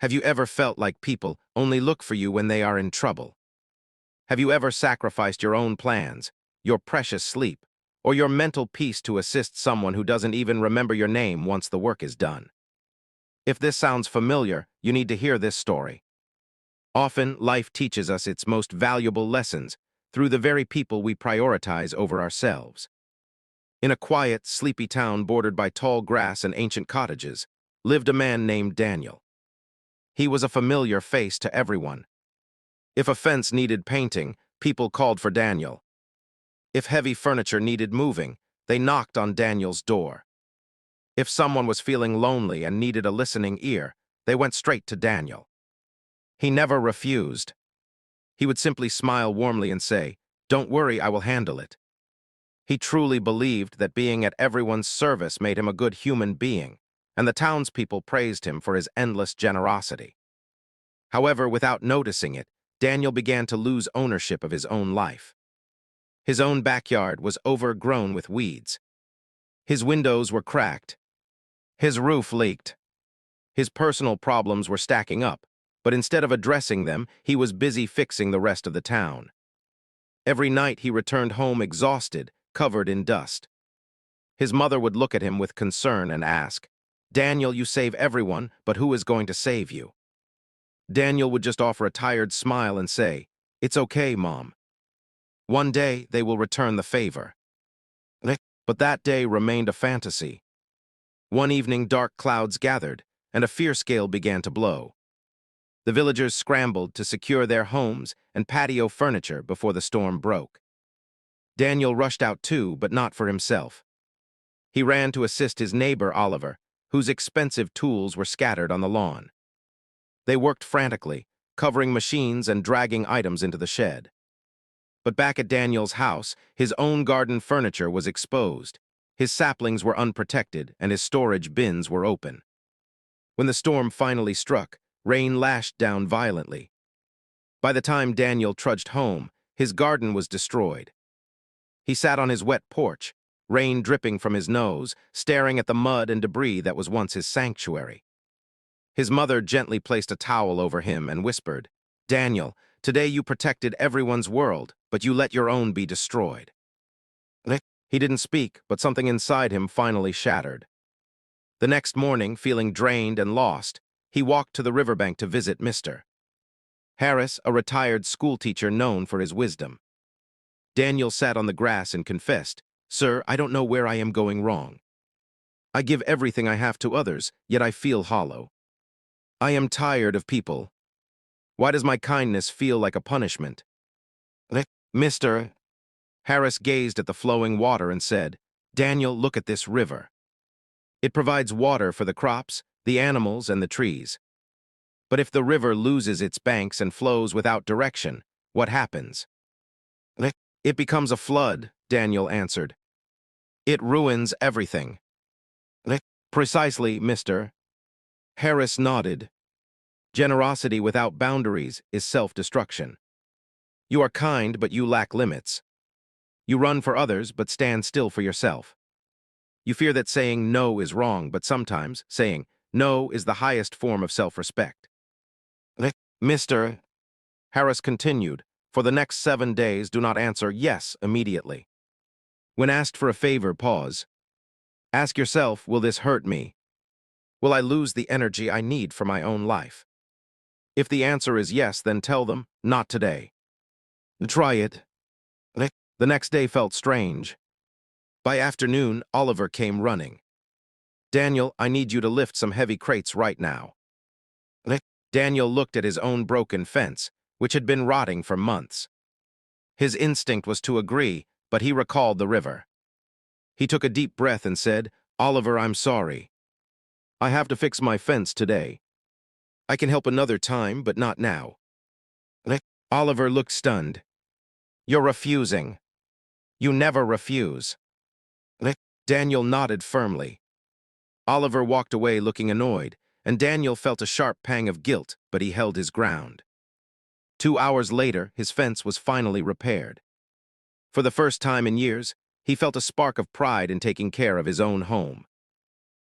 Have you ever felt like people only look for you when they are in trouble? Have you ever sacrificed your own plans, your precious sleep, or your mental peace to assist someone who doesn't even remember your name once the work is done? If this sounds familiar, you need to hear this story. Often, life teaches us its most valuable lessons through the very people we prioritize over ourselves. In a quiet, sleepy town bordered by tall grass and ancient cottages, lived a man named Daniel. He was a familiar face to everyone. If a fence needed painting, people called for Daniel. If heavy furniture needed moving, they knocked on Daniel's door. If someone was feeling lonely and needed a listening ear, they went straight to Daniel. He never refused. He would simply smile warmly and say, "Don't worry, I will handle it." He truly believed that being at everyone's service made him a good human being, and the townspeople praised him for his endless generosity. However, without noticing it, Daniel began to lose ownership of his own life. His own backyard was overgrown with weeds. His windows were cracked. His roof leaked. His personal problems were stacking up, but instead of addressing them, he was busy fixing the rest of the town. Every night he returned home exhausted, covered in dust. His mother would look at him with concern and ask, "Daniel, you save everyone, but who is going to save you?" Daniel would just offer a tired smile and say, "It's okay, Mom. One day they will return the favor." But that day remained a fantasy. One evening, dark clouds gathered, and a fierce gale began to blow. The villagers scrambled to secure their homes and patio furniture before the storm broke. Daniel rushed out too, but not for himself. He ran to assist his neighbor, Oliver, whose expensive tools were scattered on the lawn. They worked frantically, covering machines and dragging items into the shed. But back at Daniel's house, his own garden furniture was exposed. His saplings were unprotected, and his storage bins were open. When the storm finally struck, rain lashed down violently. By the time Daniel trudged home, his garden was destroyed. He sat on his wet porch, rain dripping from his nose, staring at the mud and debris that was once his sanctuary. His mother gently placed a towel over him and whispered, "Daniel, today you protected everyone's world, but you let your own be destroyed." He didn't speak, but something inside him finally shattered. The next morning, feeling drained and lost, he walked to the riverbank to visit Mr. Harris, a retired schoolteacher known for his wisdom. Daniel sat on the grass and confessed, "Sir, I don't know where I am going wrong. I give everything I have to others, yet I feel hollow. I am tired of people. Why does my kindness feel like a punishment?" Mr. Harris gazed at the flowing water and said, "Daniel, look at this river. It provides water for the crops, the animals, and the trees. But if the river loses its banks and flows without direction, what happens?" "It becomes a flood," Daniel answered. "It ruins everything." "Precisely, Mr. Harris nodded. "Generosity without boundaries is self-destruction. You are kind, but you lack limits. You run for others, but stand still for yourself. You fear that saying no is wrong, but sometimes saying no is the highest form of self-respect." Mr. Harris continued, "For the next 7 days, do not answer yes immediately. When asked for a favor, pause. Ask yourself, will this hurt me? Will I lose the energy I need for my own life? If the answer is yes, then tell them, not today. Try it." The next day felt strange. By afternoon, Oliver came running. "Daniel, I need you to lift some heavy crates right now." Daniel looked at his own broken fence, which had been rotting for months. His instinct was to agree, but he recalled the river. He took a deep breath and said, "Oliver, I'm sorry. I have to fix my fence today. I can help another time, but not now." Oliver looked stunned. "You're refusing. You never refuse." Daniel nodded firmly. Oliver walked away looking annoyed, and Daniel felt a sharp pang of guilt, but he held his ground. 2 hours later, his fence was finally repaired. For the first time in years, he felt a spark of pride in taking care of his own home.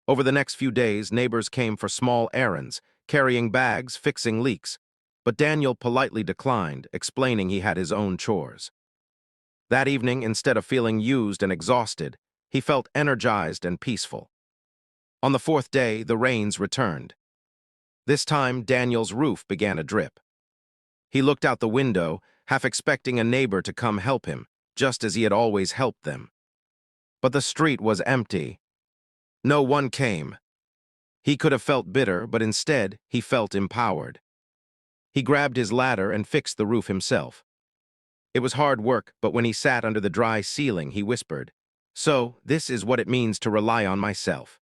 Over the next few days, neighbors came for small errands, carrying bags, fixing leaks, but Daniel politely declined, explaining he had his own chores. That evening, instead of feeling used and exhausted, he felt energized and peaceful. On the fourth day, the rains returned. This time, Daniel's roof began to drip. He looked out the window, half expecting a neighbor to come help him, just as he had always helped them. But the street was empty. No one came. He could have felt bitter, but instead, he felt empowered. He grabbed his ladder and fixed the roof himself. It was hard work, but when he sat under the dry ceiling, he whispered, "So, this is what it means to rely on myself."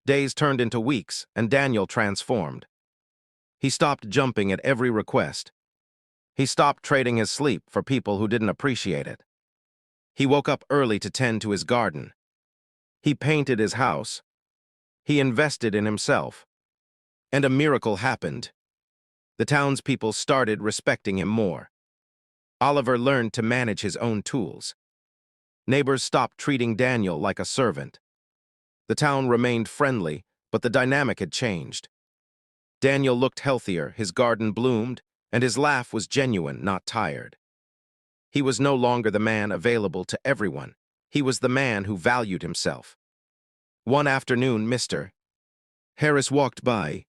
Days turned into weeks, and Daniel transformed. He stopped jumping at every request. He stopped trading his sleep for people who didn't appreciate it. He woke up early to tend to his garden. He painted his house. He invested in himself. And a miracle happened. The townspeople started respecting him more. Oliver learned to manage his own tools. Neighbors stopped treating Daniel like a servant. The town remained friendly, but the dynamic had changed. Daniel looked healthier, his garden bloomed, and his laugh was genuine, not tired. He was no longer the man available to everyone. He was the man who valued himself. One afternoon, Mr. Harris walked by.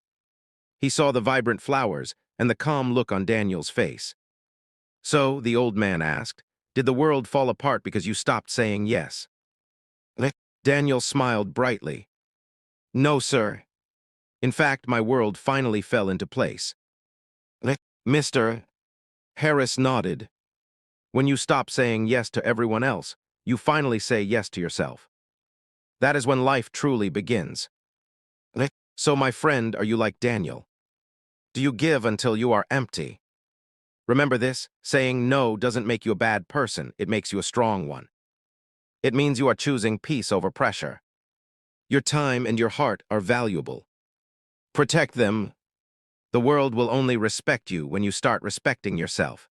He saw the vibrant flowers and the calm look on Daniel's face. "So," the old man asked, "did the world fall apart because you stopped saying yes?" Daniel smiled brightly. "No, sir. In fact, my world finally fell into place." Mr. Harris nodded. "When you stop saying yes to everyone else, you finally say yes to yourself. That is when life truly begins." "So, my friend, are you like Daniel? Do you give until you are empty? Remember this, saying no doesn't make you a bad person, it makes you a strong one. It means you are choosing peace over pressure. Your time and your heart are valuable. Protect them. The world will only respect you when you start respecting yourself."